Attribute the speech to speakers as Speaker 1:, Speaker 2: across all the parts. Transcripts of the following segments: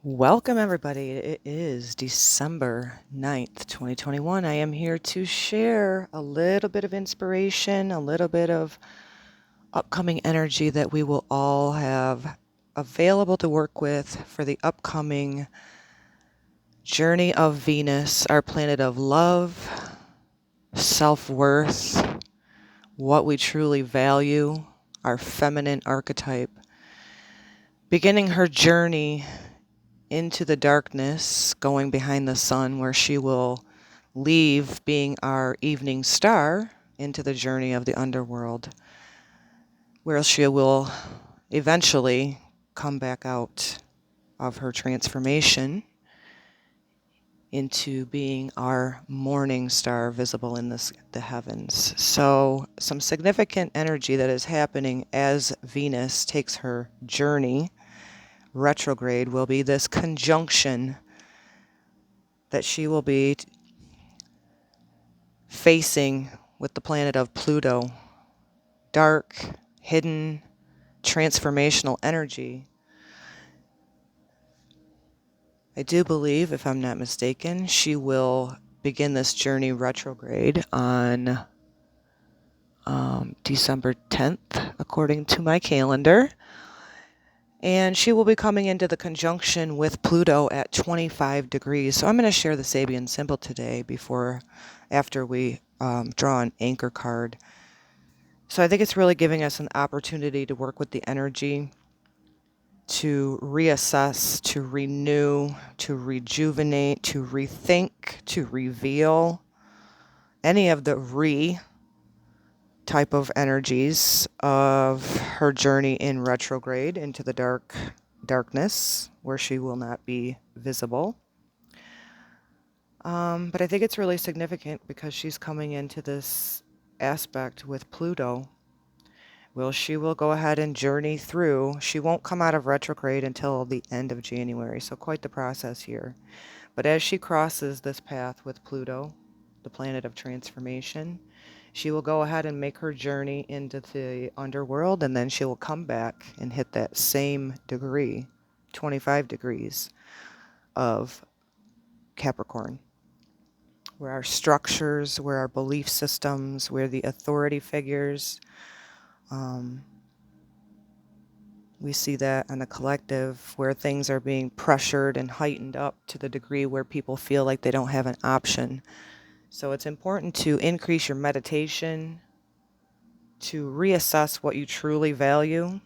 Speaker 1: Welcome, everybody. It is December 9th, 2021. I am here to share a little bit of inspiration, a little bit of upcoming energy that we will all have available to work with for the upcoming journey of Venus, our planet of love, self-worth, what we truly value, our feminine archetype, beginning her journey into the darkness, going behind the sun, where she will leave being our evening star into the journey of the underworld, where she will eventually come back out of her transformation into being our morning star visible in the heavens. So some significant energy that is happening as Venus takes her journey retrograde will be this conjunction that she will be facing with the planet of Pluto. Dark, hidden, transformational energy. I do believe, if I'm not mistaken, she will begin this journey retrograde on December 10th, according to my calendar. And she will be coming into the conjunction with Pluto at 25 degrees. So I'm going to share the Sabian symbol today after we draw an anchor card. So I think it's really giving us an opportunity to work with the energy, to reassess, to renew, to rejuvenate, to rethink, to reveal any of the type of energies of her journey in retrograde into the darkness where she will not be visible. But I think it's really significant because she's coming into this aspect with Pluto. Well, she will go ahead and journey through. She won't come out of retrograde until the end of January, so quite the process here. But as she crosses this path with Pluto, the planet of transformation, she will go ahead and make her journey into the underworld, and then she will come back and hit that same degree, 25 degrees of Capricorn, where our structures, where our belief systems, where the authority figures, we see that on a collective where things are being pressured and heightened up to the degree where people feel like they don't have an option. So it's important to increase your meditation, to reassess what you truly value,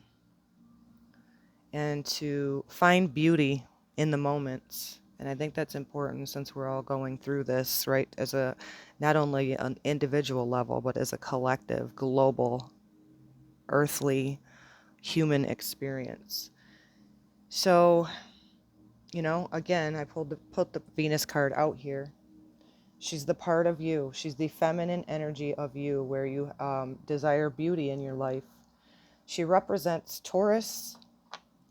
Speaker 1: and to find beauty in the moments. And I think that's important since we're all going through this, right, as a not only an individual level, but as a collective, global, earthly, human experience. So, again, I put the Venus card out here. She's the part of you. She's the feminine energy of you where you desire beauty in your life. She represents Taurus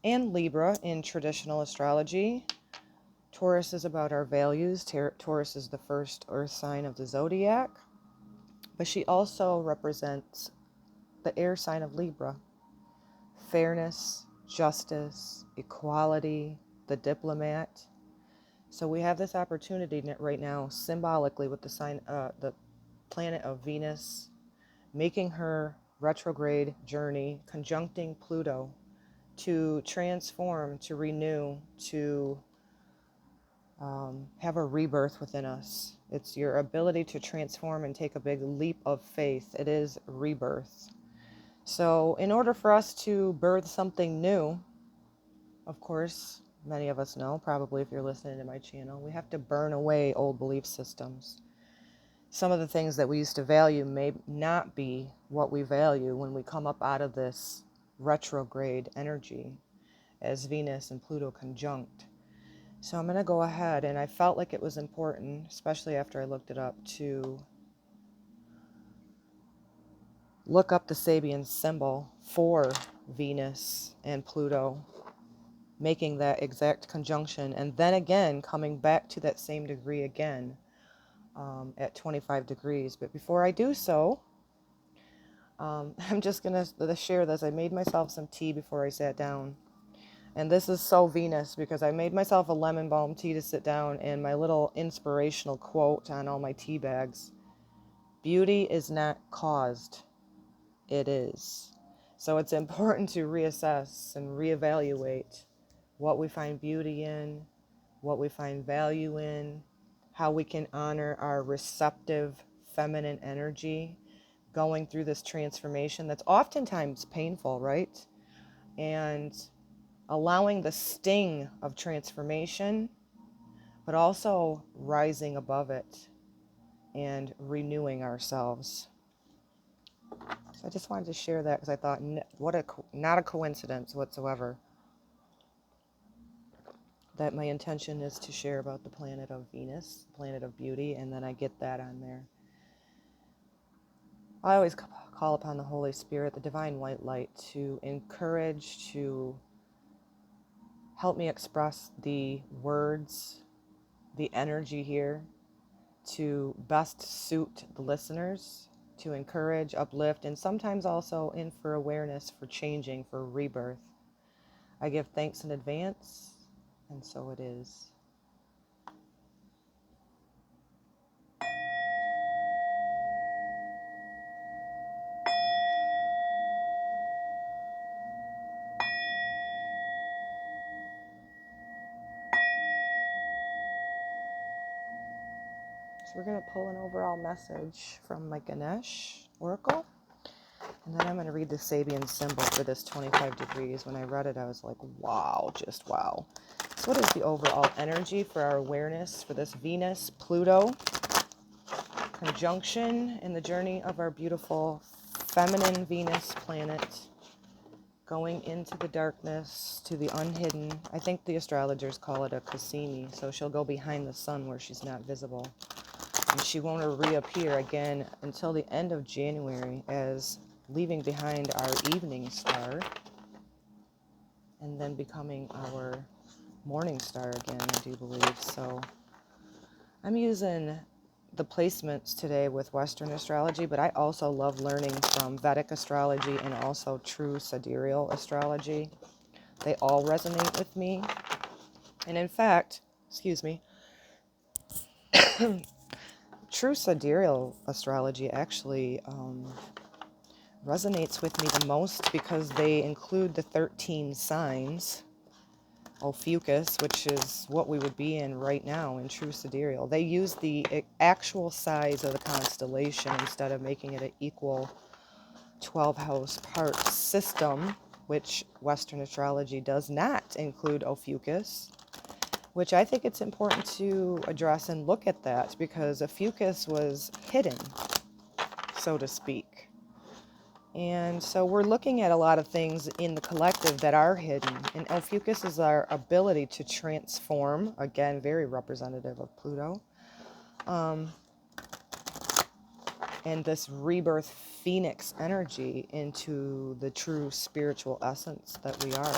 Speaker 1: and Libra in traditional astrology. Taurus is about our values. Taurus is the first earth sign of the zodiac. But she also represents the air sign of Libra. Fairness, justice, equality, the diplomat. So we have this opportunity right now, symbolically, with the planet of Venus, making her retrograde journey, conjuncting Pluto, to transform, to renew, to have a rebirth within us. It's your ability to transform and take a big leap of faith. It is rebirth. So in order for us to birth something new, of course, many of us know, probably if you're listening to my channel, we have to burn away old belief systems. Some of the things that we used to value may not be what we value when we come up out of this retrograde energy as Venus and Pluto conjunct. So I'm going to go ahead, and I felt like it was important, especially after I looked it up, to look up the Sabian symbol for Venus and Pluto, making that exact conjunction, and then again coming back to that same degree again at 25 degrees. But before I do so, I'm just going to share this. I made myself some tea before I sat down. And this is so Venus because I made myself a lemon balm tea to sit down, and my little inspirational quote on all my tea bags: beauty is not caused, it is. So it's important to reassess and reevaluate what we find beauty in, what we find value in, how we can honor our receptive feminine energy going through this transformation that's oftentimes painful, right? And allowing the sting of transformation, but also rising above it and renewing ourselves. So I just wanted to share that because I thought, not a coincidence whatsoever that my intention is to share about the planet of Venus, planet of beauty, and then I get that on there. I always call upon the Holy Spirit, the divine white light, to encourage, to help me express the words, the energy here, to best suit the listeners, to encourage, uplift, and sometimes also in for awareness, for changing, for rebirth. I give thanks in advance, and so it is. So we're going to pull an overall message from my Ganesh Oracle. And then I'm going to read the Sabian symbol for this 25 degrees. When I read it, I was like, wow, just wow. So what is the overall energy for our awareness for this Venus-Pluto conjunction in the journey of our beautiful feminine Venus planet going into the darkness, to the unhidden? I think the astrologers call it a Cassini. So she'll go behind the sun where she's not visible. And she won't reappear again until the end of January, as leaving behind our evening star and then becoming our morning star again, I do believe. So I'm using the placements today with Western astrology, but I also love learning from Vedic astrology and also true sidereal astrology. They all resonate with me. And in fact, excuse me, true sidereal astrology actually resonates with me the most because they include the 13 signs, Ophiuchus, which is what we would be in right now in true sidereal. They use the actual size of the constellation instead of making it an equal 12-house part system, which Western astrology does not include Ophiuchus, which I think it's important to address and look at that because Ophiuchus was hidden, so to speak. And so we're looking at a lot of things in the collective that are hidden. And Ophiuchus is our ability to transform, again, very representative of Pluto, and this rebirth phoenix energy into the true spiritual essence that we are.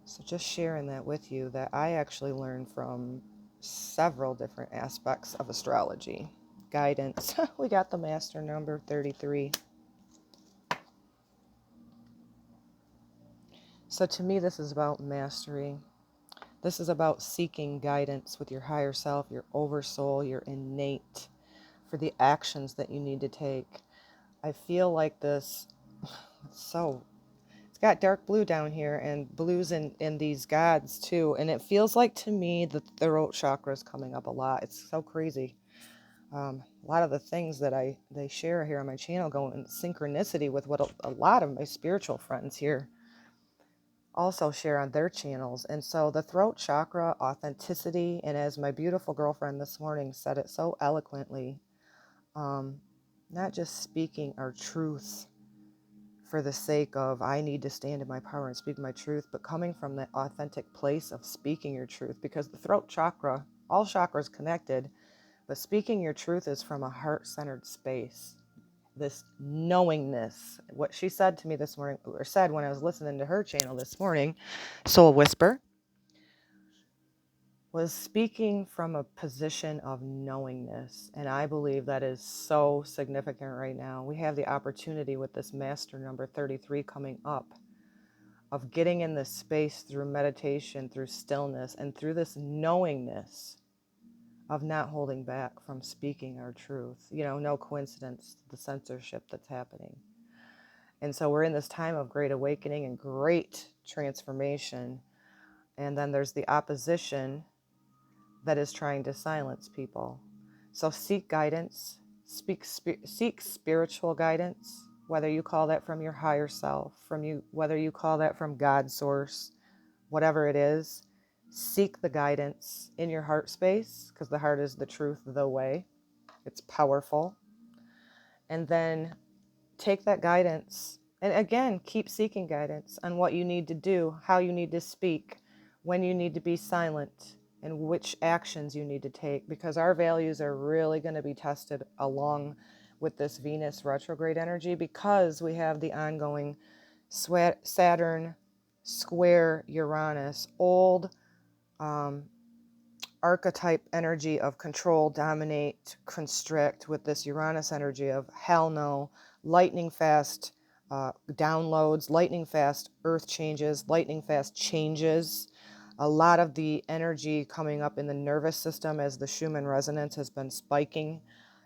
Speaker 1: So just sharing that with you, that I actually learned from several different aspects of astrology. Guidance. We got the master number 33. So to me, this is about mastery. This is about seeking guidance with your higher self, your oversoul, your innate, for the actions that you need to take. I feel like this, it's got dark blue down here and blues in these gods too. And it feels like to me the throat chakra is coming up a lot. It's so crazy. A lot of the things that they share here on my channel go in synchronicity with what a lot of my spiritual friends here also share on their channels. And so the throat chakra, authenticity, and as my beautiful girlfriend this morning said it so eloquently, not just speaking our truth for the sake of I need to stand in my power and speak my truth, but coming from that authentic place of speaking your truth, because the throat chakra, all chakras connected, but speaking your truth is from a heart-centered space. This knowingness, what she said to me this morning, or said when I was listening to her channel this morning, Soul Whisper, was speaking from a position of knowingness. And I believe that is so significant right now. We have the opportunity with this master number 33 coming up of getting in this space through meditation, through stillness, and through this knowingness of not holding back from speaking our truth. You know, no coincidence, the censorship that's happening. And so we're in this time of great awakening and great transformation. And then there's the opposition that is trying to silence people. So seek guidance, seek spiritual guidance, whether you call that from your higher self, whether you call that from God's source, whatever it is. Seek the guidance in your heart space, because the heart is the truth, the way. It's powerful. And then take that guidance. And again, keep seeking guidance on what you need to do, how you need to speak, when you need to be silent, and which actions you need to take, because our values are really going to be tested along with this Venus retrograde energy, because we have the ongoing Saturn square Uranus, old archetype energy of control, dominate, constrict, with this Uranus energy of hell no, lightning fast downloads, lightning fast earth changes, lightning fast changes. A lot of the energy coming up in the nervous system as the Schumann resonance has been spiking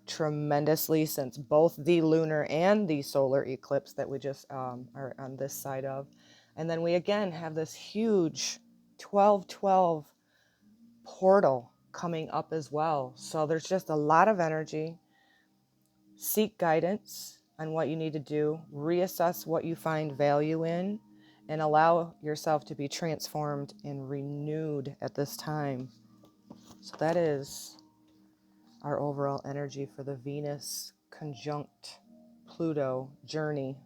Speaker 1: tremendously since both the lunar and the solar eclipse that we just are on this side of. And then we again have this huge 12-12 portal coming up as well. So there's just a lot of energy. Seek guidance on what you need to do. Reassess what you find value in, and allow yourself to be transformed and renewed at this time. So that is our overall energy for the Venus conjunct Pluto journey.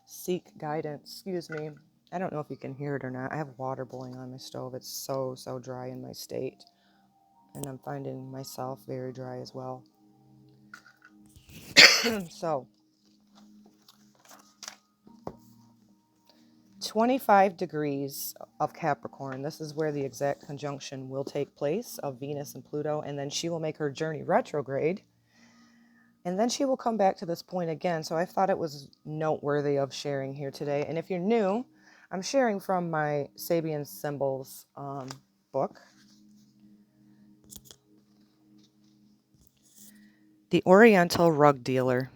Speaker 1: Seek guidance. Excuse me. I don't know if you can hear it or not. I have water boiling on my stove. It's so dry in my state. And I'm finding myself very dry as well. So, 25 degrees of Capricorn. This is where the exact conjunction will take place of Venus and Pluto. And then she will make her journey retrograde. And then she will come back to this point again. So I thought it was noteworthy of sharing here today. And if you're new, I'm sharing from my Sabian Symbols book. The Oriental Rug Dealer.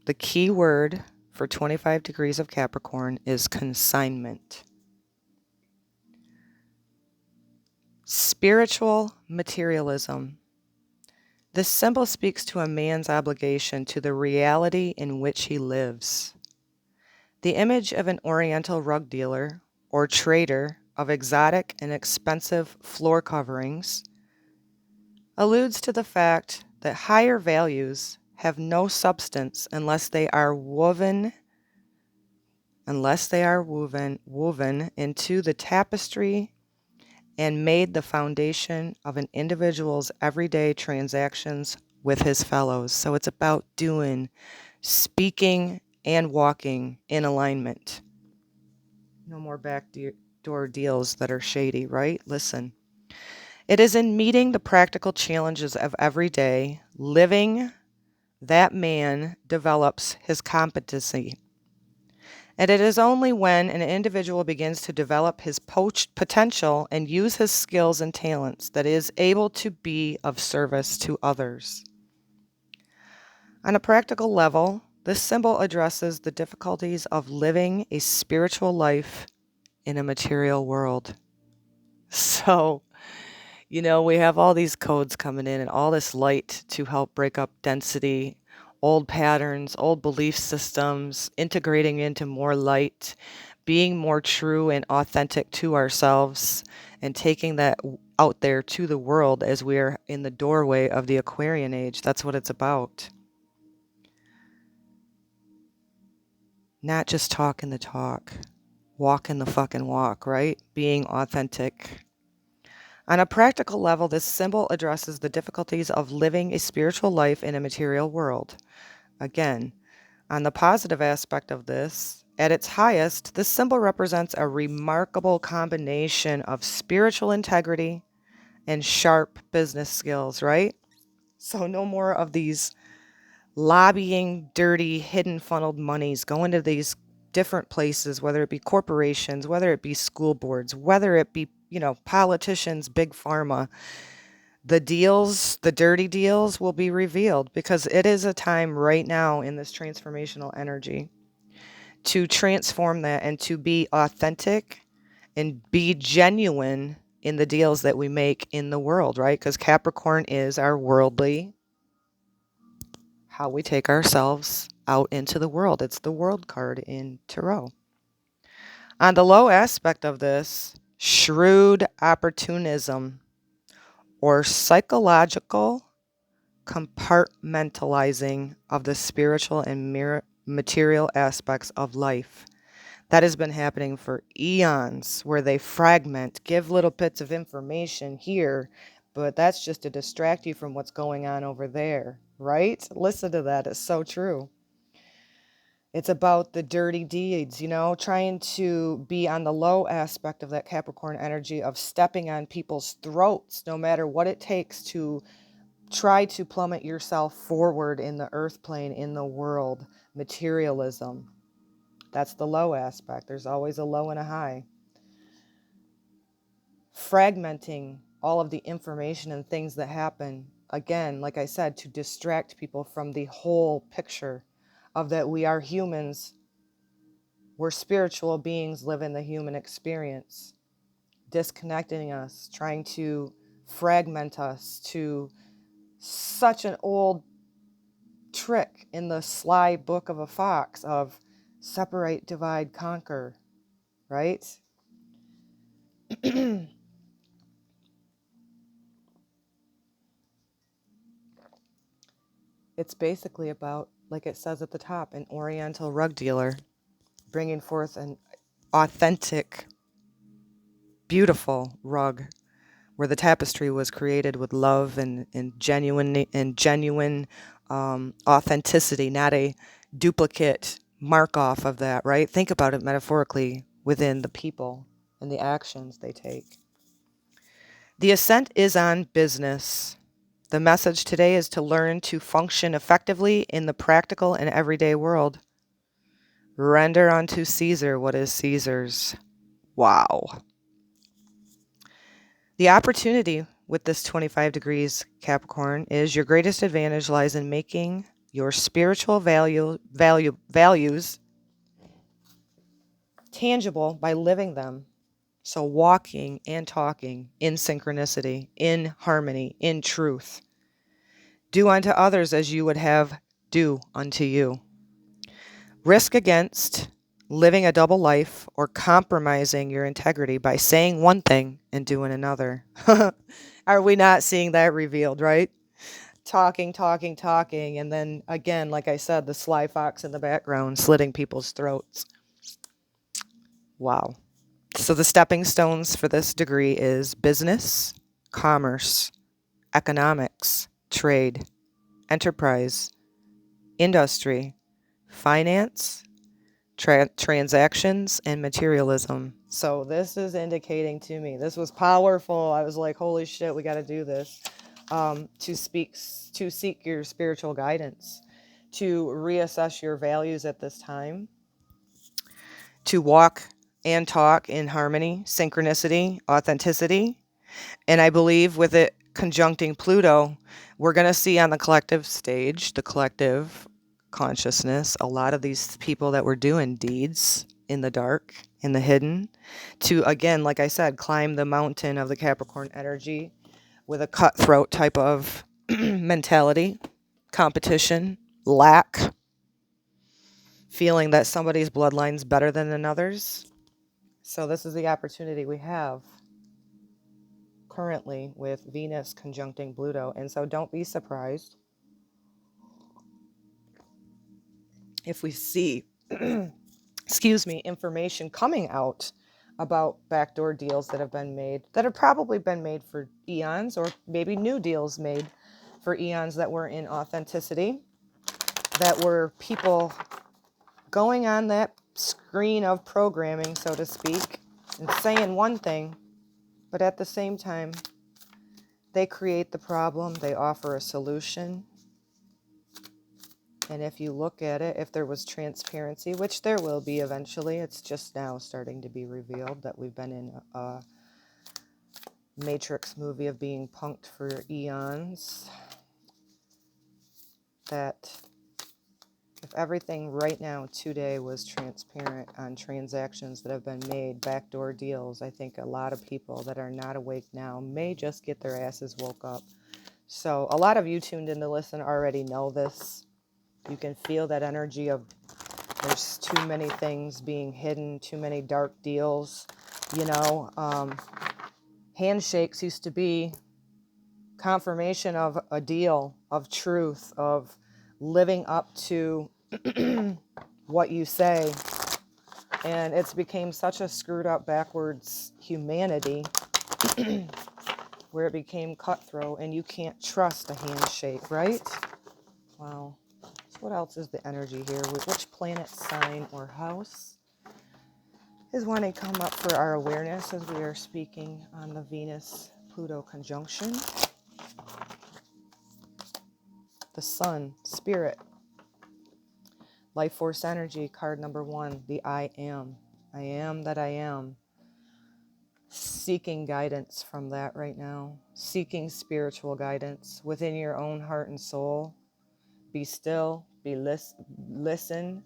Speaker 1: The key word for 25 degrees of Capricorn is consignment. Spiritual materialism. This symbol speaks to a man's obligation to the reality in which he lives. The image of an Oriental rug dealer or trader of exotic and expensive floor coverings alludes to the fact that higher values have no substance unless they are woven into the tapestry and made the foundation of an individual's everyday transactions with his fellows. So it's about doing, speaking, and walking in alignment. No more backdoor deals that are shady, right? Listen. It is in meeting the practical challenges of everyday living that man develops his competency. And it is only when an individual begins to develop his potential and use his skills and talents that he is able to be of service to others. On a practical level, this symbol addresses the difficulties of living a spiritual life in a material world. So, we have all these codes coming in and all this light to help break up density, old patterns, old belief systems, integrating into more light, being more true and authentic to ourselves, and taking that out there to the world as we're in the doorway of the Aquarian age. That's what it's about. Not just talking the talk, walking the fucking walk, right? Being authentic. On a practical level, this symbol addresses the difficulties of living a spiritual life in a material world. Again, on the positive aspect of this, at its highest, this symbol represents a remarkable combination of spiritual integrity and sharp business skills, right? So no more of these lobbying dirty, hidden funneled monies, going to these different places, whether it be corporations, whether it be school boards, whether it be, politicians, big pharma. The deals, the dirty deals will be revealed because it is a time right now in this transformational energy to transform that and to be authentic and be genuine in the deals that we make in the world, right? Because Capricorn is our worldly, how we take ourselves out into the world. It's the world card in Tarot. On the low aspect of this, shrewd opportunism or psychological compartmentalizing of the spiritual and material aspects of life. That has been happening for eons, where they fragment, give little bits of information here, but that's just to distract you from what's going on over there, right? Listen to that. It's so true. It's about the dirty deeds, trying to be on the low aspect of that Capricorn energy of stepping on people's throats, no matter what it takes to try to plummet yourself forward in the earth plane, in the world. Materialism. That's the low aspect. There's always a low and a high. Fragmenting all of the information and things that happen, again, like I said, to distract people from the whole picture of that we are humans. We're spiritual beings living the human experience. Disconnecting us, trying to fragment us to such an old trick in the sly book of a fox of separate, divide, conquer, right? It's basically about, like it says at the top, an oriental rug dealer bringing forth an authentic, beautiful rug where the tapestry was created with love and genuine authenticity, not a duplicate mark off of that, right? Think about it metaphorically within the people and the actions they take. The ascent is on business. The message today is to learn to function effectively in the practical and everyday world. Render unto Caesar what is Caesar's. Wow. The opportunity with this 25 degrees Capricorn is your greatest advantage lies in making your spiritual values tangible by living them. So walking and talking in synchronicity, in harmony, in truth. Do unto others as you would have do unto you. Risk against living a double life or compromising your integrity by saying one thing and doing another. Are we not seeing that revealed, right? Talking, and then again, like I said, the sly fox in the background slitting people's throats. Wow. So the stepping stones for this degree is business, commerce, economics, trade, enterprise, industry, finance, transactions, and materialism. So this is indicating to me, this was powerful. I was like, holy shit, we got to do this. To seek your spiritual guidance, to reassess your values at this time, to walk and talk in harmony, synchronicity, authenticity. And I believe with it conjuncting Pluto, we're going to see on the collective stage, the collective consciousness, a lot of these people that were doing deeds in the dark, in the hidden, to, again, like I said, climb the mountain of the Capricorn energy with a cutthroat type of mentality, competition, lack, feeling that somebody's bloodline's better than another's. So this is the opportunity we have currently with Venus conjuncting Pluto. And so don't be surprised if we see, information coming out about backdoor deals that have been made, that have probably been made for eons, or maybe new deals made for eons that were in authenticity, that were people going on that screen of programming, so to speak, and saying one thing, but at the same time, they create the problem, they offer a solution, And if you look at it, if there was transparency, which there will be eventually, it's just now starting to be revealed that we've been in a Matrix movie of being punked for eons, that if everything right now today was transparent on transactions that have been made, backdoor deals, I think a lot of people that are not awake now may just get their asses woke up. So a lot of you tuned in to listen already know this. You can feel that energy of there's too many things being hidden, too many dark deals. You know, handshakes used to be confirmation of a deal, of truth, of living up to what you say. And it's became such a screwed up backwards humanity where it became cutthroat and you can't trust a handshake, right? Wow. So what else is the energy here? Which planet, sign, or house is wanting to come up for our awareness as we are speaking on the Venus-Pluto conjunction? The Sun, Spirit, Life Force Energy, card number 1, the I am. I am that I am. Seeking guidance from that right now. Seeking spiritual guidance within your own heart and soul. Be still, listen.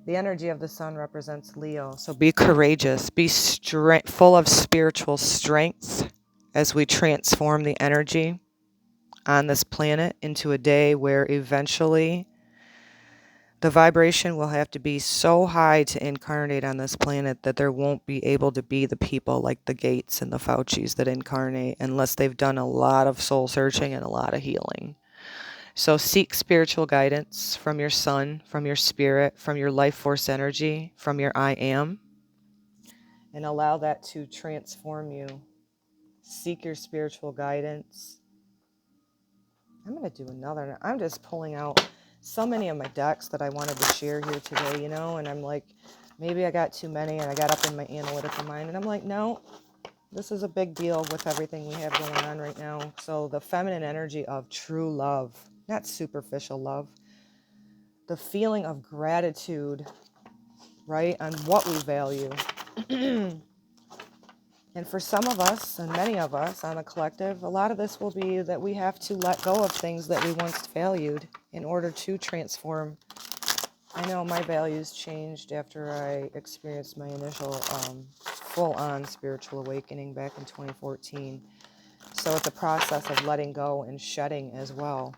Speaker 1: The energy of the Sun represents Leo. So be courageous, be full of spiritual strength as we transform the energy on this planet into a day where eventually the vibration will have to be so high to incarnate on this planet that there won't be able to be the people like the Gates and the Faucis that incarnate unless they've done a lot of soul searching and a lot of healing. So seek spiritual guidance from your Sun, from your spirit, from your life force energy, from your I am, and allow that to transform you. Seek your spiritual guidance. I'm going to do another. I'm just pulling out so many of my decks that I wanted to share here today, you know, and I'm like, maybe I got too many, and I got up in my analytical mind, and I'm like, no, this is a big deal with everything we have going on right now. So the feminine energy of true love, not superficial love, the feeling of gratitude, right, on what we value. And for some of us, and many of us on a collective, a lot of this will be that we have to let go of things that we once valued in order to transform. I know my values changed after I experienced my initial full-on spiritual awakening back in 2014. So it's a process of letting go and shedding as well.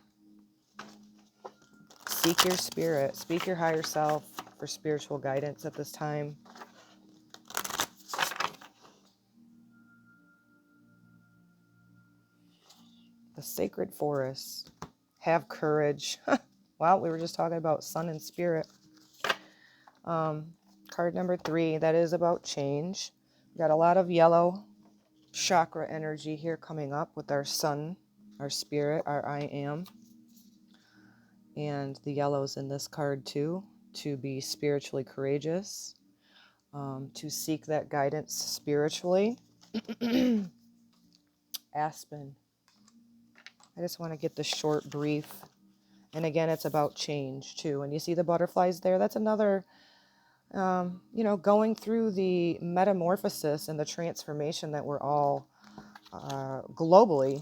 Speaker 1: Seek your spirit, speak your higher self for spiritual guidance at this time. The sacred forest. Have courage. Well, we were just talking about sun and spirit. Card number 3, that is about change. We got a lot of yellow chakra energy here coming up with our sun, our spirit, our I am. And the yellow's in this card too, to be spiritually courageous, to seek that guidance spiritually. Aspen. I just want to get the short brief. And again, it's about change too. And you see the butterflies there? That's another, going through the metamorphosis and the transformation that we're all globally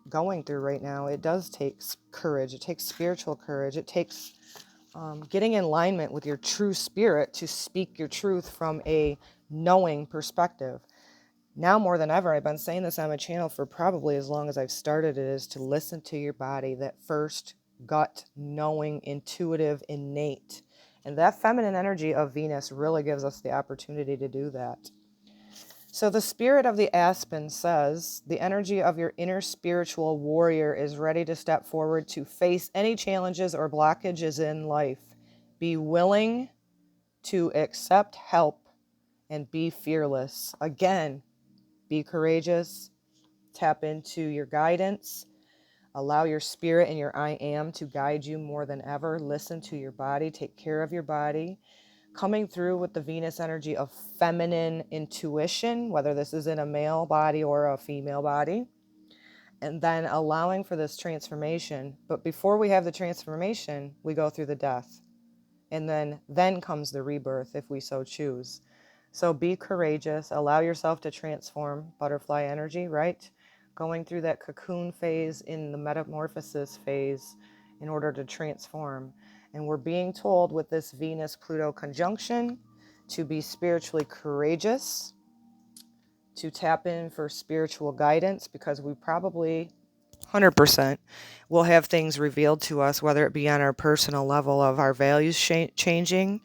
Speaker 1: going through right now. It does take courage. It takes spiritual courage. It takes getting in alignment with your true spirit to speak your truth from a knowing perspective. Now more than ever, I've been saying this on my channel for probably as long as I've started it, is to listen to your body, that first gut, knowing, intuitive, innate. And that feminine energy of Venus really gives us the opportunity to do that. So the spirit of the aspen says, the energy of your inner spiritual warrior is ready to step forward to face any challenges or blockages in life. Be willing to accept help and be fearless. Again, be courageous, tap into your guidance, allow your spirit and your I am to guide you more than ever. Listen to your body, take care of your body. Coming through with the Venus energy of feminine intuition, whether this is in a male body or a female body. and then allowing for this transformation. But before we have the transformation, we go through the death. And then comes the rebirth if we so choose. So be courageous, allow yourself to transform butterfly energy, right? Going through that cocoon phase in the metamorphosis phase in order to transform. And we're being told with this Venus-Pluto conjunction to be spiritually courageous, to tap in for spiritual guidance, because we probably 100% will have things revealed to us, whether it be on our personal level of our values changing,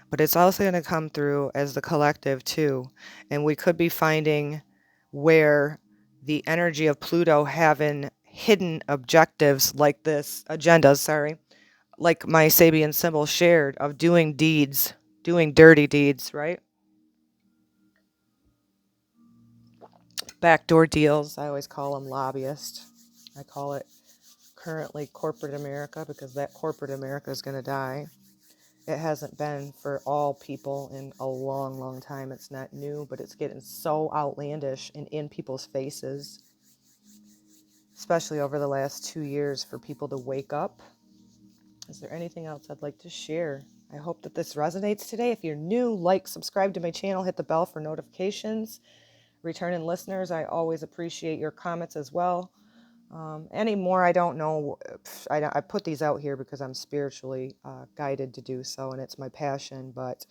Speaker 1: but it's also going to come through as the collective too. And we could be finding where the energy of Pluto having hidden objectives like this, agendas, sorry, like my Sabian symbol shared, of doing deeds, doing dirty deeds, right? Backdoor deals, I always call them lobbyists. I call it currently corporate America, because that corporate America is going to die. It hasn't been for all people in a long, long time. It's not new, but it's getting so outlandish and in people's faces, especially over the last 2 years, for people to wake up. Is there anything else I'd like to share? I hope that this resonates today. If you're new, like, subscribe to my channel, hit the bell for notifications. Returning listeners, I always appreciate your comments as well. Anymore, I don't know. I put these out here because I'm spiritually guided to do so, and it's my passion. But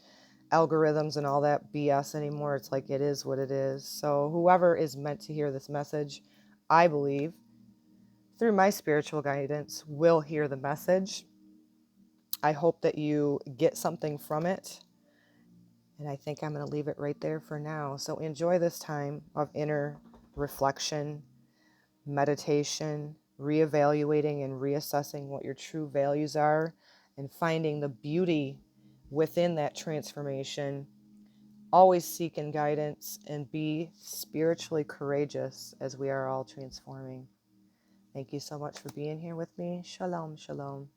Speaker 1: algorithms and all that BS anymore, it's like it is what it is. So whoever is meant to hear this message, I believe, through my spiritual guidance, will hear the message. I hope that you get something from it. And I think I'm going to leave it right there for now. So enjoy this time of inner reflection, meditation, reevaluating and reassessing what your true values are, and finding the beauty within that transformation. Always seeking guidance and be spiritually courageous as we are all transforming. Thank you so much for being here with me. Shalom, shalom.